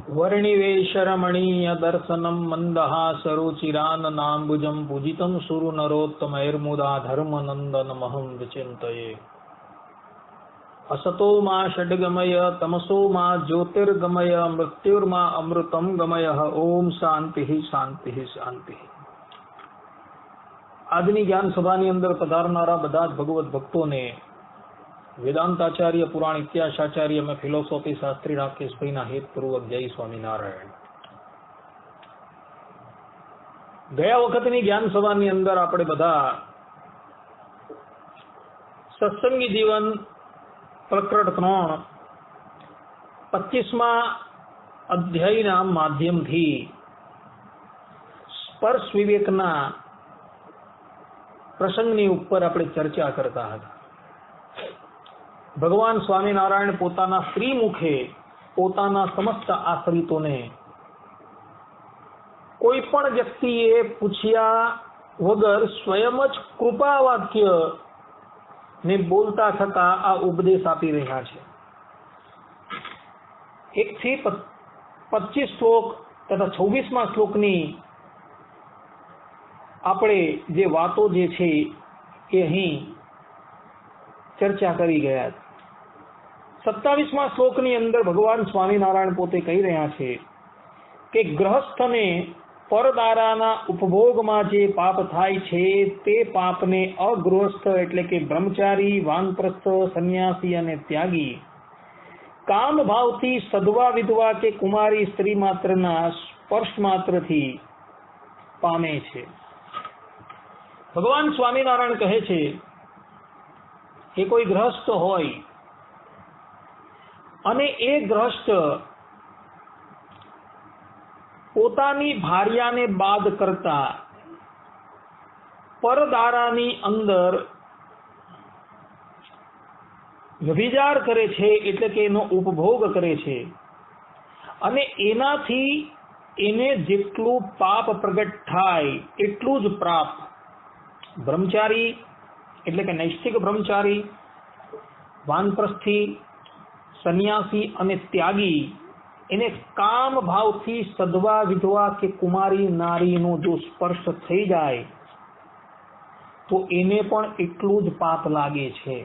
वर्णिवेशरमणीय दर्शनम मंदहासरुचिराननाम्बुजं पूजितं सुरनरोत्तमैर्मुदा धर्मनन्दनमहं विचिन्तये। असतो मा षड्गमय तमसो मा ज्योतिर्गमय मृत्युर्मा अमृतं गमय। ओम शांति शांति शांति। આજની જ્ઞાન સભાની અંદર પધારનારા બધા જ ભગવત ભક્તોને વેદાંતાચાર્ય પુરાણ ઇતિહાસાચાર્ય અને ફિલોસોફી શાસ્ત્રી રાકેશભાઈના હેતપૂર્વક જય સ્વામિનારાયણ। ગયા વખતની જ્ઞાન સભાની અંદર આપણે બધા સત્સંગી જીવન પ્રકરણ 3 25મા અધ્યાયના માધ્યમથી સ્પર્શ વિવેકના પ્રસંગની ઉપર આપણે ચર્ચા કરતા હતા। ભગવાન સ્વામિનારાયણ પોતાના શ્રી મુખે પોતાના સમસ્ત આશ્રિતોને કોઈ પણ વ્યક્તિએ પૂછ્યા વગર સ્વયં જ કૃપા વાક્ય ને બોલતા થતા આ ઉપદેશ આપી રહ્યા છે। 1 થી 25 શ્લોક તથા 26મા શ્લોકની આપણે જે વાતો જે છે એ અહીં ચર્ચા કરી ગયા। 27મા શ્લોકની અંદર ભગવાન સ્વામિનારાયણ પોતે કહી રહ્યા છે કે ગ્રહસ્થને પરદારાના ઉપભોગમાં જે પાપ થાય છે તે પાપને અગૃહસ્થ એટલે કે બ્રહ્મચારી, વાનપ્રસ્થ, સંન્યાસી અને ત્યાગી કામ ભાવથી સદવા વિધવા કે કુમારી સ્ત્રી માત્રના સ્પર્શ માત્રથી પામે છે। ભગવાન સ્વામિનારાયણ કહે છે કે કોઈ ગ્રહસ્થ હોય અને એ ગ્રહસ્થ પોતાની ભાર્યાને બાદ કરતા પરદારાની અંદર વ્યભિચાર કરે છે એટલે કે એનો ઉપભોગ કરે છે અને એનાથી એને જેટલું પાપ પ્રગટ થાય એટલું જ પ્રાપ્ત બ્રહ્મચારી એટલે કે નૈષ્ઠિક બ્રહ્મચારી, વાનપ્રસ્થી, સંન્યાસી અને ત્યાગી એને કામ ભાવથી સદવા વિધવા કે કુમારી નારીનો જો સ્પર્શ થઈ જાય તો એને પણ એટલું જ પાપ લાગે છે।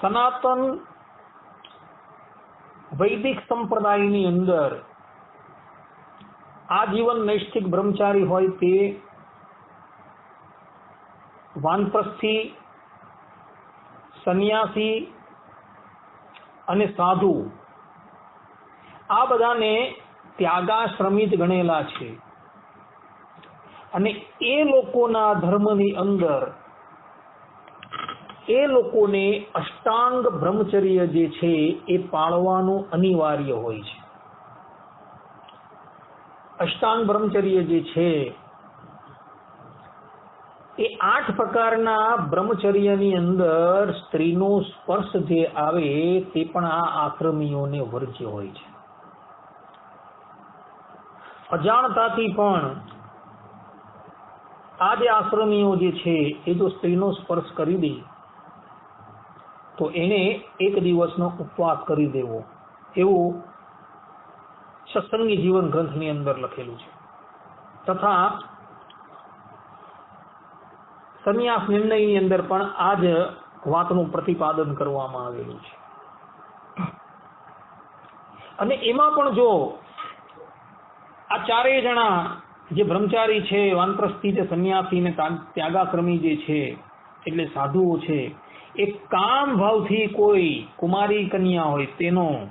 સનાતન વૈદિક સંપ્રદાયની અંદર આજીવન નૈષ્ઠિક બ્રહ્મચારી હોય તે, વાનપ્રस्थी, સંન્યાસી અને સાધુ આ બધાને ત્યાગાશ્રમી જ ગણેલા છે અને એ લોકોના ધર્મની અંદર એ લોકોને અષ્ટાંગ બ્રહ્મચર્ય જે છે એ પાળવાનું અનિવાર્ય હોય છે। અષ્ટાંગ બ્રહ્મચર્ય જે છે એ 8 પ્રકારના બ્રહ્મચર્યની અંદર સ્ત્રીનો સ્પર્શ જે આવે તે પણ આ આશ્રમીઓને વર્જ્ય હોય છે। અજાણતાથી પણ આ જે આશ્રમીઓ જે છે એ જો સ્ત્રીનો સ્પર્શ કરી દે તો એને 1 દિવસનો ઉપવાસ કરી દેવો એવું સત્સંગી જીવન ગ્રંથની અંદર લખેલું છે। તથા સંન્યાસ નિર્ણયની અંદર પણ આ જ વાતનું પ્રતિપાદન કરવામાં આવેલું છે। અને એમાં પણ જો આ ચારેય જણા જે બ્રહ્મચારી છે, વાનપ્રस्थी છે, સંન્યાસી અને ત્યાગાશ્રમી જે છે એટલે સાધુઓ છે એ કામ ભાવથી કોઈ કુમારી કન્યા હોય તેનો,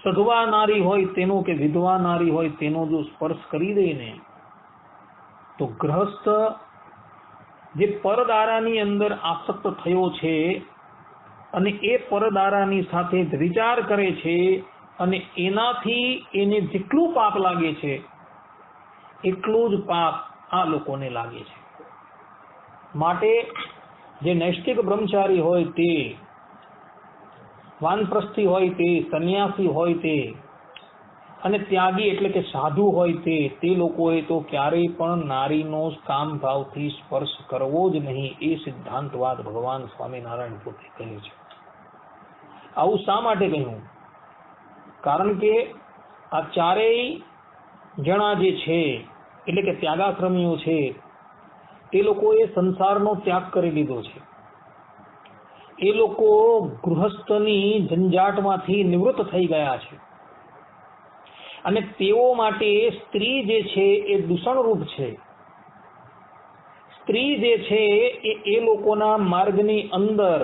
સધવા નારી હોય તેનો કે વિધવા નારી હોય તેનો જો સ્પર્શ કરી દે ને તો ગ્રહસ્થ જે પરદારાની અંદર આસક્ત થયો છે અને એ પરદારાની સાથે જ વિચાર કરે છે અને એનાથી એને જેટલું પાપ લાગે છે એટલું જ પાપ આ લોકોને લાગે છે। માટે જે નૈષ્ઠિક બ્રહ્મચારી હોય તે, વાનપ્રस्थी હોય તે, સંન્યાસી હોય તે અને ત્યાગી એટલે કે સાધુ હોય તે લોકોએ તો ક્યારેય પણ નારીનો કામ ભાવથી સ્પર્શ કરવો જ નહીં એ સિદ્ધાંતવાદ ભગવાન સ્વામિનારાયણ પોતે કહે છે। આવું શા માટે કહ્યું? કારણ કે આ ચારેય જણા જે છે એટલે કે ત્યાગાશ્રમીઓ છે તે લોકોએ સંસારનો ત્યાગ કરી લીધો છે. એ લોકો ગૃહસ્થની ઝંઝાટમાંથી નિવૃત્ત થઈ ગયા છે અને તેઓ માટે સ્ત્રી જે છે એ દૂષણરૂપ છે. સ્ત્રી જે છે એ લોકોના માર્ગની અંદર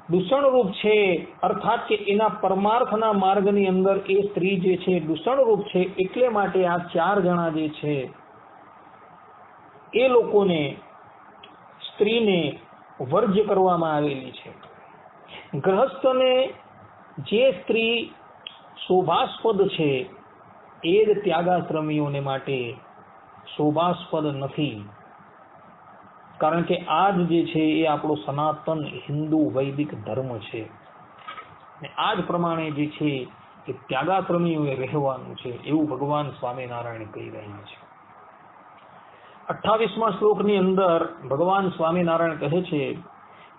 દૂષણરૂપ છે, અર્થાત કે એના પરમાર્થના માર્ગની અંદર એ સ્ત્રી જે છે દૂષણરૂપ છે. એટલે માટે આ ચાર જણા જે છે એ લોકોને સ્ત્રીને વર્જ્ય કરવામાં આવેલી છે. ગ્રહસ્થને જે સ્ત્રી શોભાસ્પદ છે એ જ ત્યાગાશ્રમીઓને માટે શોભાસ્પદ નથી. કારણ કે આજ જે છે એ આપણો સનાતન હિન્દુ વૈદિક ધર્મ છે અને આ જ પ્રમાણે જે છે એ ત્યાગાશ્રમીઓએ રહેવાનું છે એવું ભગવાન સ્વામિનારાયણ કહી રહ્યા છે. 28મા શ્લોકની અંદર ભગવાન સ્વામિનારાયણ કહે છે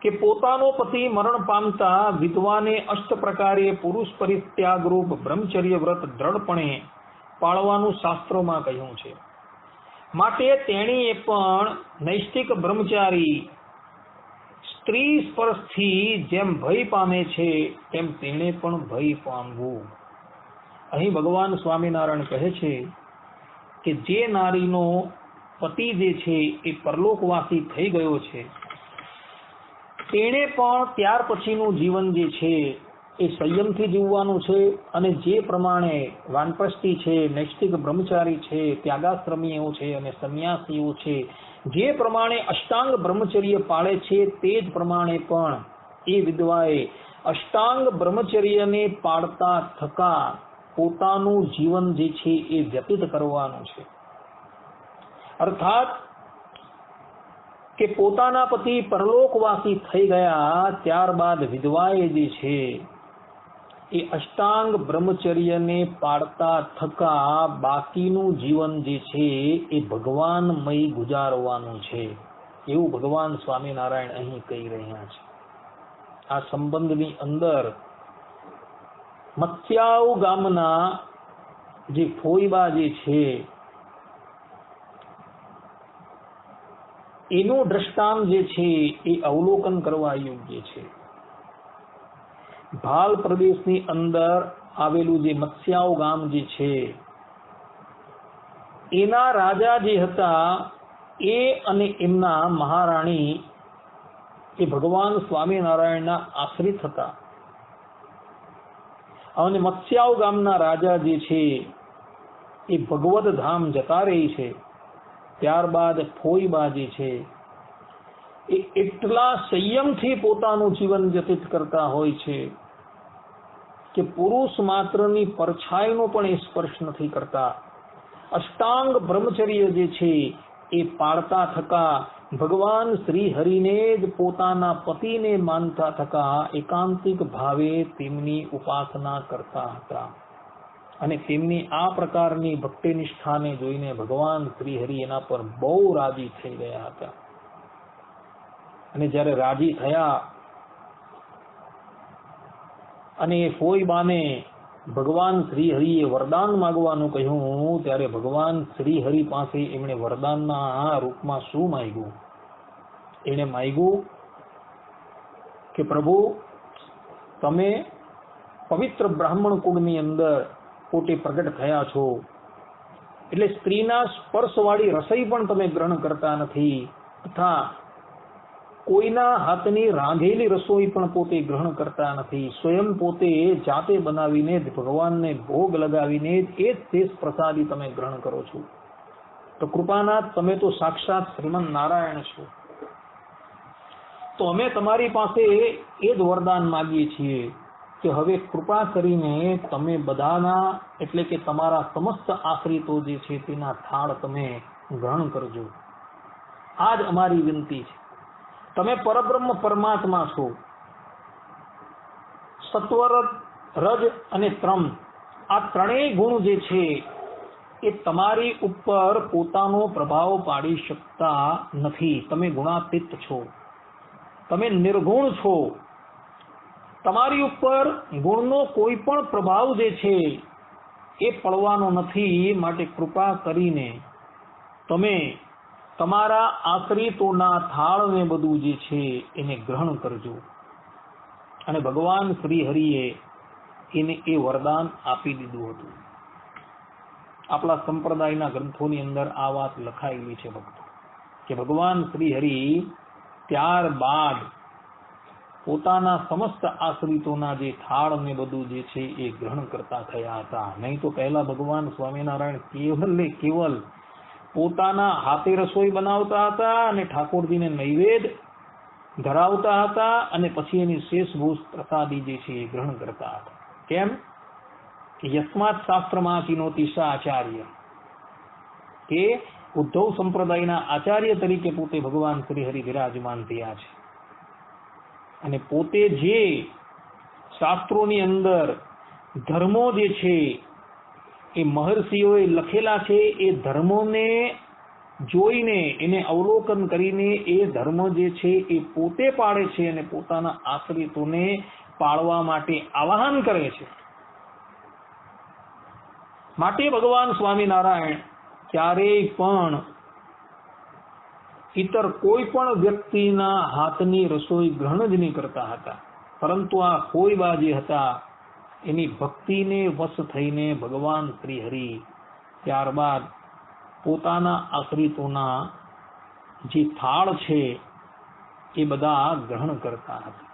કે પોતાનો પતિ મરણ પામતા વિધવાને અષ્ટ પ્રકારે પુરુષ પરિત્યાગ રૂપ બ્રહ્મચર્ય વ્રત દ્રઢપણે પાળવાનું શાસ્ત્રોમાં કહ્યું છે. માટે તેણીએ પણ નૈષ્ઠિક બ્રહ્મચારી સ્ત્રી સ્પર્શથી જેમ ભય પામે છે તેમ તેણે પણ ભય પામવું. અહીં ભગવાન સ્વામિનારાયણ કહે છે કે જે નારીનો પતિ જે છે એ પરલોકવાસી થઈ ગયો છે તેણે પણ ત્યાર પછીનું જીવન જે છે એ સંયમથી જીવવાનું છે અને જે પ્રમાણે વાનપ્રસ્થી છે, નૈષ્ઠિક બ્રહ્મચારી છે, ત્યાગાશ્રમીઓ છે અને સંન્યાસીઓ છે જે પ્રમાણે અષ્ટાંગ બ્રહ્મચર્ય પાળે છે તે જ પ્રમાણે પણ એ વિધવાએ અષ્ટાંગ બ્રહ્મચર્યને પાળતા થકા પોતાનું જીવન જે છે એ વ્યતીત કરવાનું છે. અર્થાત કે પોતાના પતિ પરલોકવાસી થઈ ગયા ત્યારબાદ વિધવાએ જે છે એ અષ્ટાંગ બ્રહ્મચર્યને પાળતા થકા બાકીનું જીવન જે છે એ ભગવાનમય ગુજારવાનું છે એવું ભગવાન સ્વામિનારાયણ અહીં કહી રહ્યા છે. આ સંબંધની અંદર મત્સ્યાવ ગામના જે ફોઈબા જે છે એનું દ્રષ્ટાંત જે છે એ અવલોકન કરવા યોગ્ય છે. ભાલ પ્રદેશની અંદર આવેલું જે મત્સ્યાવ ગામ જે છે એના રાજા જે હતા એ અને એમના મહારાણી એ ભગવાન સ્વામિનારાયણના આશ્રિત હતા. અને મત્સ્યાવ ગામના રાજા જે છે એ ભગવત ધામ જતા રહી છે. ત્યારબાદ ફોઈબા જે છે એ એટલા સંયમથી પોતાનું જીવન વ્યતીત કરતા હોય છે કે પુરુષ માત્રની પરછાઈનો પણ એ સ્પર્શ નથી કરતા. અષ્ટાંગ બ્રહ્મચર્ય જે છે એ પાળતા થકા ભગવાન શ્રી હરિને જ પોતાના પતિને માનતા થકા એકાંતિક ભાવે તેમની ઉપાસના કરતા હતા. અને તેમની આ પ્રકારની ભક્તિ નિષ્ઠાને જોઈને ભગવાન શ્રી હરિ એના પર બહુ રાજી થઈ ગયા હતા. અને જ્યારે રાજી થયા અને ફોઈબાને ભગવાન શ્રી હરિએ વરદાન માંગવાનું કહ્યું ત્યારે ભગવાન શ્રી હરિ પાસે એમણે વરદાનના રૂપમાં શું માંગ્યું? એણે માંગ્યું કે પ્રભુ તમે પવિત્ર બ્રાહ્મણ કુળની અંદર પોતે પ્રગટ થયા છો એટલે સ્ત્રીના સ્પર્શવાળી રસોઈ પણ તમે ગ્રહણ કરતા નથી તથા કોઈના હાથની રાંધેલી રસોઈ પણ પોતે ગ્રહણ કરતા નથી. સ્વયં પોતે જાતે બનાવીને જ ભગવાનને ભોગ લગાવીને જ એ શેષ પ્રસાદી તમે ગ્રહણ કરો છો. તો કૃપાનાથ તમે તો સાક્ષાત શ્રીમન નારાયણ છો. તો અમે તમારી પાસે એ જ વરદાન માગીએ છીએ કે હવે કૃપા કરીને તમે બધાના એટલે કે તમારા સમસ્ત આશ્રિતો જે છે તેના થાળ તમે ગ્રહણ કરજો. આ જ અમારી વિનંતી છે. તમે પરબ્રહ્મ પરમાત્મા છો. સત્વ રજ અને ત્રમ આ ત્રણેય ગુણ જે છે એ તમારી ઉપર પોતાનો પ્રભાવ પાડી શકતા નથી. તમે ગુણાતીત છો, તમે નિર્ગુણ છો. તમારી ઉપર ગુણનો કોઈ પણ પ્રભાવ જે છે એ પડવાનો નથી, માટે કૃપા કરીને તમે તમારા આશ્રિતોના થાળને બધું જે છે એને ગ્રહણ કરજો. અને ભગવાન શ્રી હરિએ એને એ વરદાન આપી દીધું હતું. આપણા સંપ્રદાયના ગ્રંથોની અંદર આ વાત લખાયેલી છે ભક્તો, કે ભગવાન શ્રી હરિ ત્યારબાદ પોતાના સમસ્ત આશ્રિતોના જે થાળ ને બધું જે છે એ ગ્રહણ કરતા થયા હતા. નહીં તો પહેલા ભગવાન સ્વામિનારાયણ કેવલ પોતાના હાથે રસોઈ બનાવતા હતા અને ઠાકોરજીને નૈવેદ્ય ધરાવતા હતા, અને પછી એની શેષભૂષ પ્રસાદી જે છે એ ગ્રહણ કરતા હતા. કેમ કે યસ્માત શાસ્ત્રમાં ચિનોતિ સા આચાર્ય, કે ઉદ્ધવ સંપ્રદાયના આચાર્ય તરીકે પોતે ભગવાન શ્રી હરિ વિરાજમાન થયા છે. અને પોતે જે શાસ્ત્રોની અંદર ધર્મો જે છે એ મહર્ષિઓએ લખેલા છે, એ ધર્મોને જોઈને એને અવલોકન કરીને એ ધર્મ જે છે એ પોતે પાળે છે અને પોતાના આશ્રિતોને પાળવા માટે આવાહન કરે છે. માટે ભગવાન સ્વામિનારાયણ ક્યારેય પણ ઇતર કોઈ પણ વ્યક્તિના હાથની રસોઈ ગ્રહણ જ નહીં કરતા હતા, પરંતુ આ ખોઈબા જે હતા એની ભક્તિને વશ થઈને ભગવાન શ્રી હરિ ત્યારબાદ પોતાના આશ્રિતોના જે થાળ છે એ બધા ગ્રહણ કરતા હતા.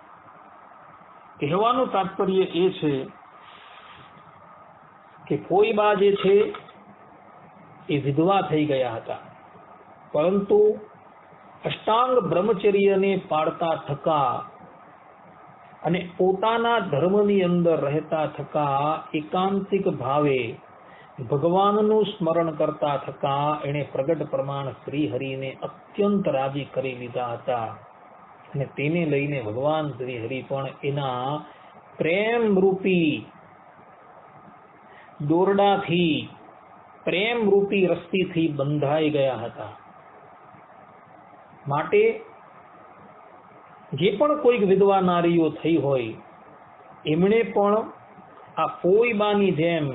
કહેવાનું તાત્પર્ય એ છે કે ખોઈબા જે છે એ વિધવા થઈ ગયા હતા, પરંતુ અષ્ટાંગ બ્રહ્મચર્યને પાળતા થકા અને પોતાના ધર્મની અંદર રહેતા થકા એકાંતિક ભાવે ભગવાનનું સ્મરણ કરતા થકા એણે પ્રગટ પ્રમાણ શ્રી હરિને અત્યંત રાજી કરી લીધા હતા. અને તેને લઈને ભગવાન શ્રી હરિ પણ એના પ્રેમ રૂપી દોરડાથી, પ્રેમ રૂપી રસ્સીથી બંધાઈ ગયા હતા. માટે જે પણ કોઈક વિધવા નારીઓ થઈ હોય એમણે પણ આ ખોઈબાની જેમ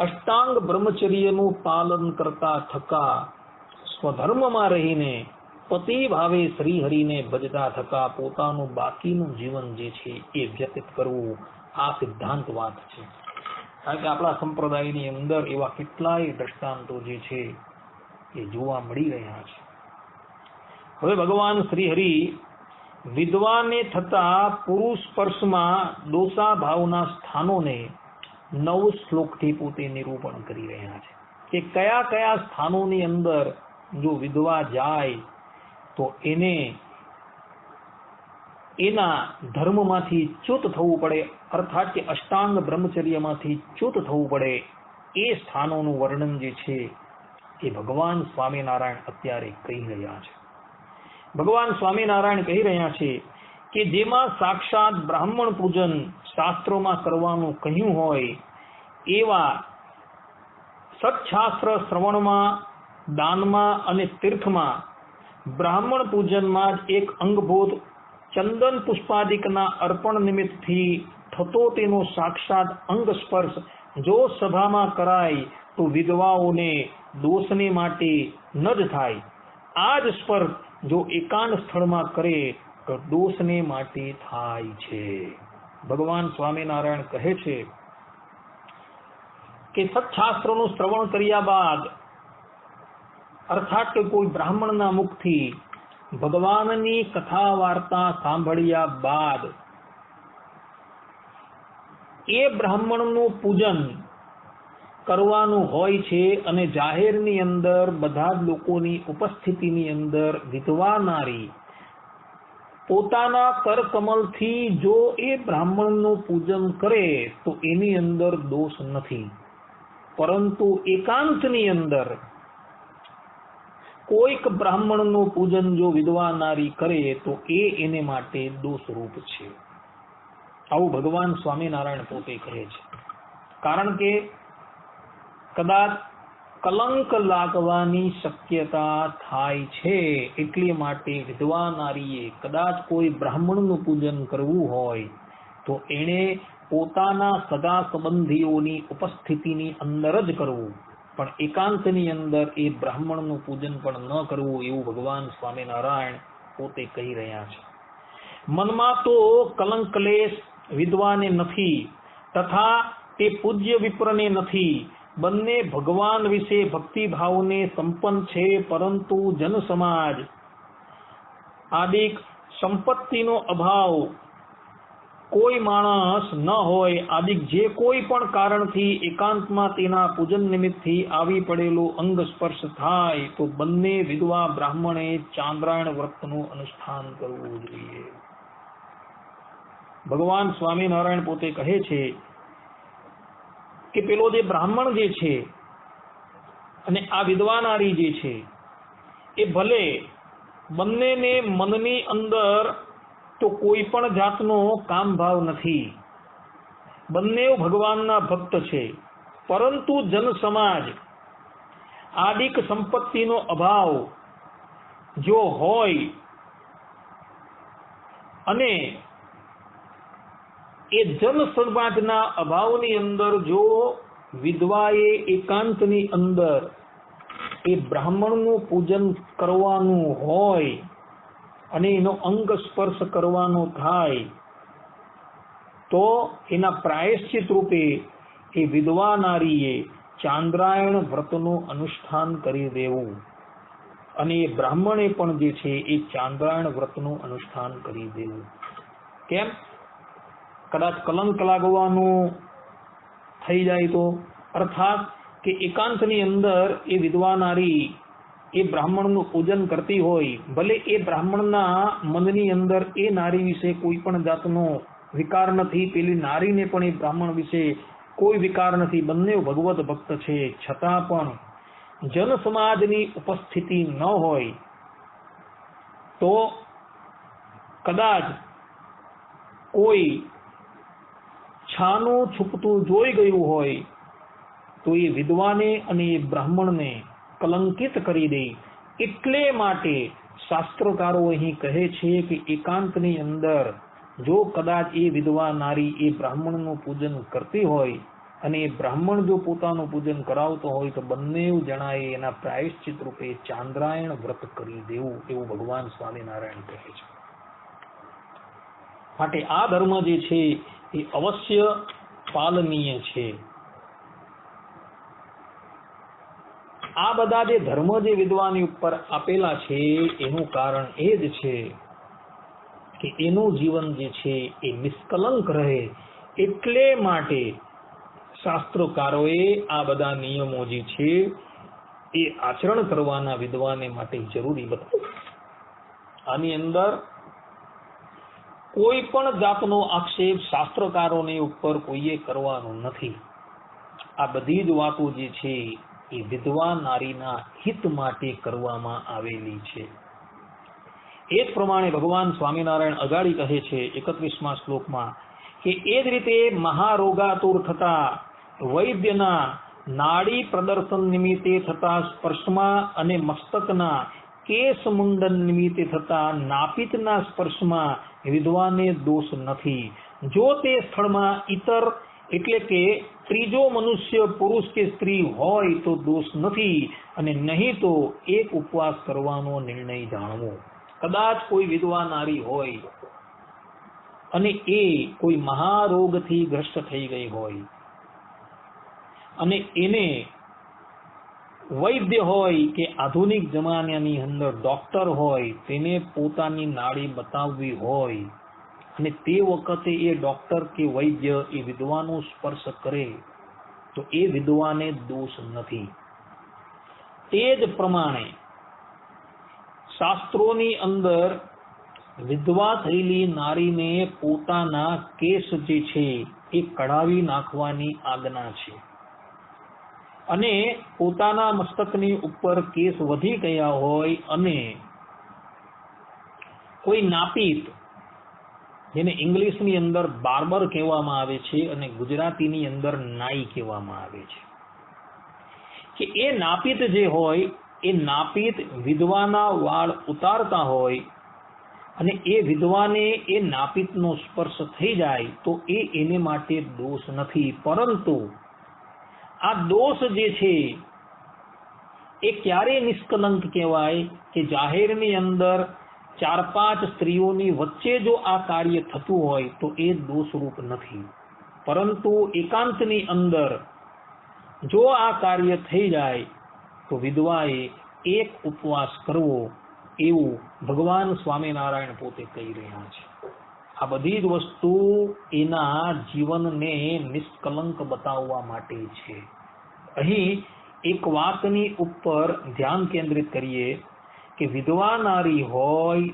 અષ્ટાંગ બ્રહ્મચર્યનું પાલન કરતા થકા સ્વધર્મમાં રહીને પતિ ભાવે શ્રી હરિને ભજતા થકા પોતાનું બાકીનું જીવન જે છે એ વ્યતીત કરવું, આ સિદ્ધાંત વાત છે. કારણ કે આપણા સંપ્રદાયની અંદર એવા કેટલાય દ્રષ્ટાંતો જે છે એ જોવા મળી રહ્યા છે. હવે ભગવાન શ્રી હરિ વિધવાને થતા પુરુષ સ્પર્શમાં દોષા ભાવના સ્થાનોને 9 શ્લોકથી પોતે નિરૂપણ કરી રહ્યા છે કે કયા કયા સ્થાનોની અંદર જો વિધવા જાય તો એને એના ધર્મમાંથી ચ્યુત થવું પડે, અર્થાત કે અષ્ટાંગ બ્રહ્મચર્યમાંથી ચ્યુત થવું પડે. એ સ્થાનોનું વર્ણન જે છે એ ભગવાન સ્વામિનારાયણ અત્યારે કહી રહ્યા છે. ભગવાન સ્વામિનારાયણ કહી રહ્યા છે કે જેમાં સાક્ષાત બ્રાહ્મણ પૂજન શાસ્ત્રોમાં કરવાનું કહ્યું હોય એવા સત્શાસ્ત્ર શ્રવણમાં, દાનમાં અને તીર્થમાં બ્રાહ્મણ પૂજનમાં જ એક અંગભૂત ચંદન પુષ્પાદિકના અર્પણ નિમિત્તથી થતો તેનો સાક્ષાત અંગ સ્પર્શ જો સભામાં કરાય તો વિધવાઓને દોષને માટે ન જ થાય. આ જ સ્પર્શ જો એકાંત સ્થળમાં કરે તો દોષને માટે થાય છે. ભગવાન સ્વામિનારાયણ કહે છે કે સત્શાસ્ત્રનું શ્રવણ કર્યા બાદ, અર્થાત કે કોઈ બ્રાહ્મણના મુખથી ભગવાનની કથા વાર્તા સાંભળ્યા બાદ એ બ્રાહ્મણનું પૂજન કરવાનું હોય છે. અને જાહેરની અંદર બધા જ લોકોની ઉપસ્થિતિની અંદર વિધવા નારી પોતાના કરકમલથી જો એ બ્રાહ્મણનું પૂજન કરે તો એની અંદર દોષ નથી, પરંતુ એકાંતની અંદર કોઈક બ્રાહ્મણનું પૂજન જો વિધવા નારી કરે તો એ એને માટે દોષરૂપ છે. આવું ભગવાન સ્વામિનારાયણ પોતે કહે છે. કારણ કે કદાચ કલંક લાગવાની શક્યતા થાય છે. એટલી માટે વિધવા નારીએ કદાચ કોઈ બ્રાહ્મણનું પૂજન કરવું હોય તો એણે પોતાના સગા સંબંધીઓની ઉપસ્થિતિની અંદર જ કરવું, પણ એકાંતની અંદર એ બ્રાહ્મણનું પૂજન પણ ન કરવું, એવું ભગવાન સ્વામિનારાયણ પોતે કહી રહ્યા છે. મનમાં તો કલંક ક્લેશ વિધવાને નથી તથા તે પૂજ્ય વિપ્રને નથી. બંને ભગવાન વિશે ભક્તિભાવને સંપન્ન છે, પરંતુ જન સમાજ આદિક સંપત્તિનો અભાવ, કોઈ માણસ ન હોય આદિક જે કોઈ પણ કારણથી એકાંતમાં તેના પૂજન નિમિત્તથી આવી પડેલું અંગ સ્પર્શ થાય તો બંને વિધવા બ્રાહ્મણે ચાંદ્રાયણ વ્રતનું અનુષ્ઠાન કરવું જોઈએ. ભગવાન સ્વામિનારાયણ પોતે કહે છે કે પેલો જે બ્રાહ્મણ જે છે અને આ વિધવા નારી જે છે એ ભલે બંનેને મનની અંદર તો કોઈ પણ જાતનો કામ ભાવ નથી, બંને ભગવાનના ભક્ત છે, પરંતુ જન સમાજ આદિક સંપત્તિનો અભાવ જો હોય અને એ જન સમાજના અભાવની અંદર જો વિધવાએ એકાંતની અંદર એ બ્રાહ્મણનું પૂજન કરવાનું હોય અને એનો અંગ સ્પર્શ કરવાનો થાય તો એના પ્રાયશ્ચિત રૂપે એ વિધવા નારીએ ચાંદ્રાયણ વ્રતનું અનુષ્ઠાન કરી દેવું અને એ બ્રાહ્મણે પણ જે છે એ ચાંદ્રાયણ વ્રતનું અનુષ્ઠાન કરી દેવું. કેમ? કદાચ કલંક લાગવાનું થઈ જાય તો, અર્થાત કે એકાંતની અંદર એ વિધવા નારી એ બ્રાહ્મણનું પૂજન કરતી હોય, ભલે એ બ્રાહ્મણના મનની અંદર એ નારી વિશે કોઈ પણ જાતનો વિકાર નથી, પેલી નારીને પણ એ બ્રાહ્મણ વિશે કોઈ વિકાર નથી, બંને ભગવત ભક્ત છે, છતાં પણ જન સમાજની ઉપસ્થિતિ ન હોય તો કદાચ કોઈ છાનું છુપતું જોઈ ગયું હોય તો એ વિધવાને અને એ બ્રાહ્મણને કલંકિત કરી દે. એટલે માટે શાસ્ત્રકારો અહીં કહે છે કે એકાંતની અંદર જો કદાચ એ વિધવા નારી એ બ્રાહ્મણનું પૂજન કરતી હોય અને એ બ્રાહ્મણ જો પોતાનું પૂજન કરાવતો હોય તો બંને જણાએ એના પ્રાયશ્ચિત રૂપે ચાંદ્રાયણ વ્રત કરી દેવું, એવું ભગવાન સ્વામિનારાયણ કહે છે. માટે આ ધર્મ જે છે એ અવશ્ય પાલનીય છે. આ બધા જે ધર્મ જે વિદ્વાની ઉપર આપેલા છે એનું કારણ એ જ છે કે એનું જીવન જે છે એ નિષ્કલંક રહે, એટલે માટે શાસ્ત્રકારોએ આ બધા નિયમો જે છે એ આચરણ કરવાના વિદ્વાને માટે જરૂરી બતાવ્યું. આની અંદર કોઈ પણ જાતનો આક્ષેપ શાસ્ત્રકારોની ઉપર કોઈએ કરવાનો નથી. આ બધી જ વાતો જે છે એ વિધવા નારીના હિત માટે કરવામાં આવેલી છે. એ જ પ્રમાણે ભગવાન સ્વામિનારાયણ અગાડી કહે છે 31મા શ્લોકમાં કે એ જ રીતે મહારોગાતુર થતા વૈદ્યના નાડી પ્રદર્શન નિમિત્તે થતા સ્પર્શમાં અને મસ્તકના કેશ મુંડન નિમિત્તે થતા નાપિતના સ્પર્શમાં વિધવાને દોષ નથી. જો તે સ્થળમાં ઇતર એટલે કે ત્રીજો મનુષ્ય પુરુષ કે સ્ત્રી હોય તો દોષ નથી, અને નહીં તો એક ઉપવાસ કરવાનો નિર્ણય જાણવો. કદાચ કોઈ વિધવા નારી હોય અને એ કોઈ મહારોગથી ગ્રસ્ત થઈ ગઈ હોય અને એને વૈદ્ય હોય કે આધુનિક જમાનાની અંદર ડોક્ટર હોય તેને પોતાની નાડી બતાવવી હોય અને તે વખતે એ ડોક્ટર કે વૈદ્ય એ વિધવાનો સ્પર્શ કરે તો એ વિધવાને દોષ નથી. તે જ પ્રમાણે શાસ્ત્રોની અંદર વિધવા થયેલી નારીને પોતાના કેશ જે છે એ કઢાવી નાખવાની આજ્ઞા છે, અને પોતાના મસ્તકની ઉપર કેસ વધી ગયા હોય અને કોઈ નાપિત, જેને ઇંગ્લિશની અંદર બાર્બર કહેવામાં આવે છે અને ગુજરાતીની અંદર નાઈ કહેવામાં આવે છે, કે એ નાપિત જે હોય એ નાપિત વિધવાના વાળ ઉતારતા હોય અને એ વિધવાને એ નાપિતનો સ્પર્શ થઈ જાય તો એને માટે દોષ નથી, પરંતુ આ દોષ જે છે એ ક્યારે નિષ્કલંક કહેવાય કે જાહેરની અંદર 4-5 સ્ત્રીઓની વચ્ચે જો આ કાર્ય થતું હોય તો એ દોષરૂપ નથી, પરંતુ એકાંતની અંદર જો આ કાર્ય થઈ જાય તો વિધવાએ એક ઉપવાસ કરવો એવું ભગવાન સ્વામિનારાયણ પોતે કહી રહ્યા છે. આ બધી જ વસ્તુ એના જીવનને નિષ્કલંક બતાવવા માટે છે. અહીં એક વાતની ઉપર ધ્યાન કેન્દ્રિત કરીએ કે વિધવા નારી હોય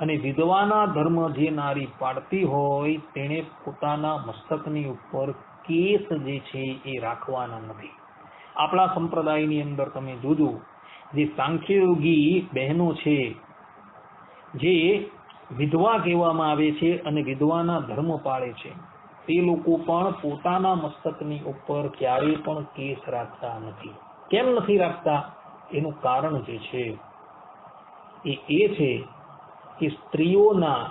અને વિધવાના ધર્મ જે નારી પાડતી હોય તેણે પોતાના મસ્તકની ઉપર કેસ જે છે એ રાખવાના નથી. આપણા સંપ્રદાયની અંદર તમે જોજો, જે સાંખ્યયોગી બહેનો છે જે વિધવા કહેવામાં આવે છે અને વિધવાના ધર્મ પાળે છે, તે લોકો પણ પોતાના મસ્તકની ઉપર ક્યારેય પણ કેસ રાખતા નથી. કેમ નથી રાખતા? એનું કારણ જે છે એ છે કે સ્ત્રીઓના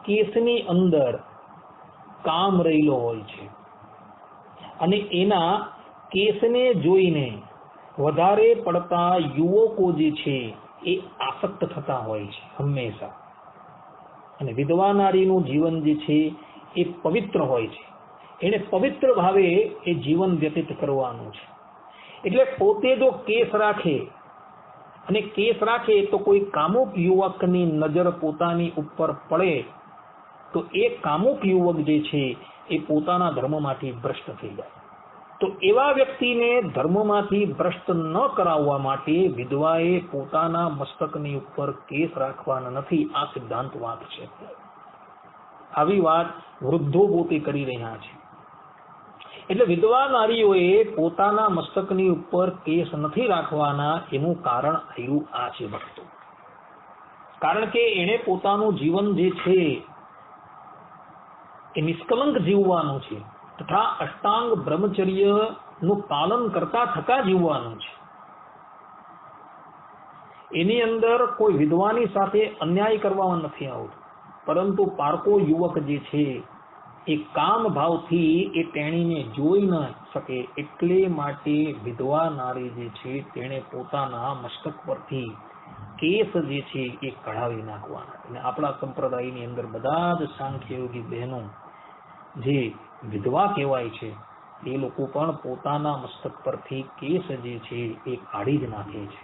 કેસની અંદર કામ રહેલો હોય છે અને એના કેસને જોઈને વધારે પડતા યુવકો જે છે એ આસક્ત થતા હોય છે હંમેશા. અને વિધવા નારીનું જીવન જે છે એ પવિત્ર હોય છે, એને પવિત્ર ભાવે એ જીવન વ્યતીત કરવાનું છે. એટલે પોતે જો કેસ રાખે અને કેસ રાખે તો કોઈ કામુક યુવકની નજર પોતાની ઉપર પડે તો એ કામુક યુવક જે છે એ પોતાના ધર્મમાંથી ભ્રષ્ટ થઈ જાય. તો એવા વ્યક્તિને ધર્મમાંથી ભ્રષ્ટ ન કરાવવા માટે વિધવાએ પોતાના મસ્તકની ઉપર કેસ રાખવાના નથી. આ સિદ્ધાંત વાત છે. આવી વાત વૃદ્ધો પોતે કરી રહ્યા છે. એટલે વિધવા નારીઓએ પોતાના મસ્તકની ઉપર કેસ નથી રાખવાના એનું કારણ આવ્યું આ છે ભક્તો. કારણ કે એને પોતાનું જીવન જે છે એ નિષ્કલંક જીવવાનું છે તથા અષ્ટાંગ બ્રહ્મચર્ય નું પાલન કરતા થતા જીવવાનું છે. એની અંદર કોઈ વિધવાની સાથે અન્યાય કરવામાં નથી આવતો, પરંતુ પારકો યુવક જે છે એ કામ ભાવથી એ તેણીને જોઈ ન શકે, એટલે માટે વિધવા નારી જે છે તેણે પોતાના મસ્તક પરથી કેસ જે છે એ કઢાવી નાખવાના. અને આપણા સંપ્રદાયની અંદર બધા જ સાંખ્યયોગી બહેનો જે વિધવા કહેવાય છે એ લોકો પણ પોતાના મસ્તક પરથી કેસ જે છે એ કાઢી જ નાખે છે,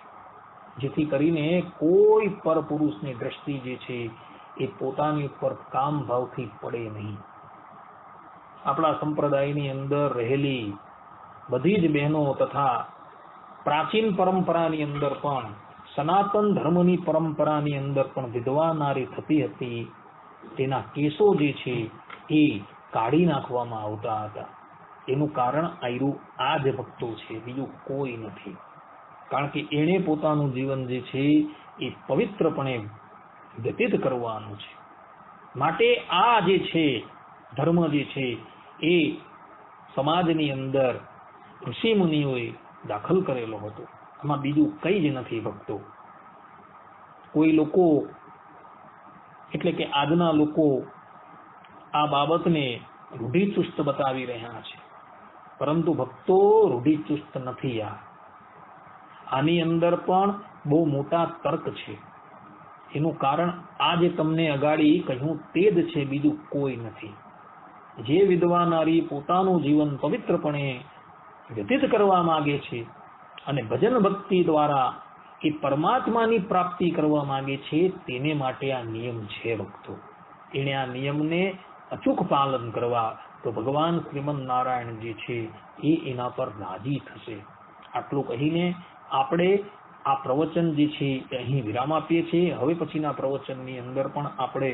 જેથી કરીને કોઈ પર પુરુષની દ્રષ્ટિ જે છે એ પોતાની ઉપર કામ ભાવથી પડે નહીં. આપણા સંપ્રદાયની અંદર રહેલી બધી જ બહેનો તથા પ્રાચીન પરંપરાની અંદર પણ સનાતન ધર્મની પરંપરાની અંદર પણ વિધવા નારી થતી હતી તેના કેસો જે છે એ કાઢી નાખવામાં આવતા હતા. એનું કારણ આયરું આ જ ભક્તો છે, બીજું કોઈ નથી. કારણ કે એણે પોતાનું જીવન જે છે એ પવિત્રપણે વ્યતીત કરવાનું છે. માટે આ જે છે ધર્મ જે છે એ સમાજની અંદર ઋષિ મુનિઓએ દાખલ કરેલો હતો. આમાં બીજું કઈ જ નથી ભક્તો. કોઈ લોકો એટલે કે આજના લોકો આ બાબતને રૂઢિચુસ્ત બતાવી રહ્યા છે, પરંતુ ભક્તો રૂઢિચુસ્ત નથી. આની અંદર પણ બહુ મોટા તર્ક છે. એનું કારણ આ જે તમને અગાડી કહ્યું તે જ છે, બીજું કોઈ નથી. જે વિધવા નારી પોતાનું જીવન પવિત્રપણે વ્યતીત કરવા માંગે છે અને ભજન ભક્તિ દ્વારા એ પરમાત્માની પ્રાપ્તિ કરવા માંગે છે, તેને માટે આ નિયમ છે ભક્તો. એને આ નિયમને અચૂક પાલન કરવા તો ભગવાન શ્રીમદ નારાયણ જે છે એ એના પર રાજી થશે. આટલું કહીને આપણે આ પ્રવચન જે છે એ અહીં વિરામ આપીએ છીએ. હવે પછીના પ્રવચનની અંદર પણ આપણે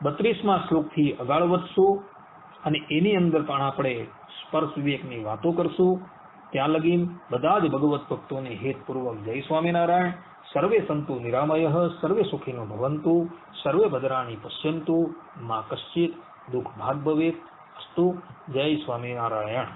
32મા શ્લોકથી આગળ વધશું અને એની અંદર પણ આપણે સ્પર્શ વિવેકની વાતો કરશું. ત્યાં લગીન બધા જ ભગવત ભક્તોને હેતપૂર્વક જય સ્વામિનારાયણ. સર્વે સંતુ નિરામયઃ, સર્વે સુખીનો ભવંતુ, સર્વે ભદ્રાણી પશ્યંતુ, મા કશ્ચિત દુઃખ ભાગ ભવેત. અસ્તુ. જય સ્વામિનારાયણ.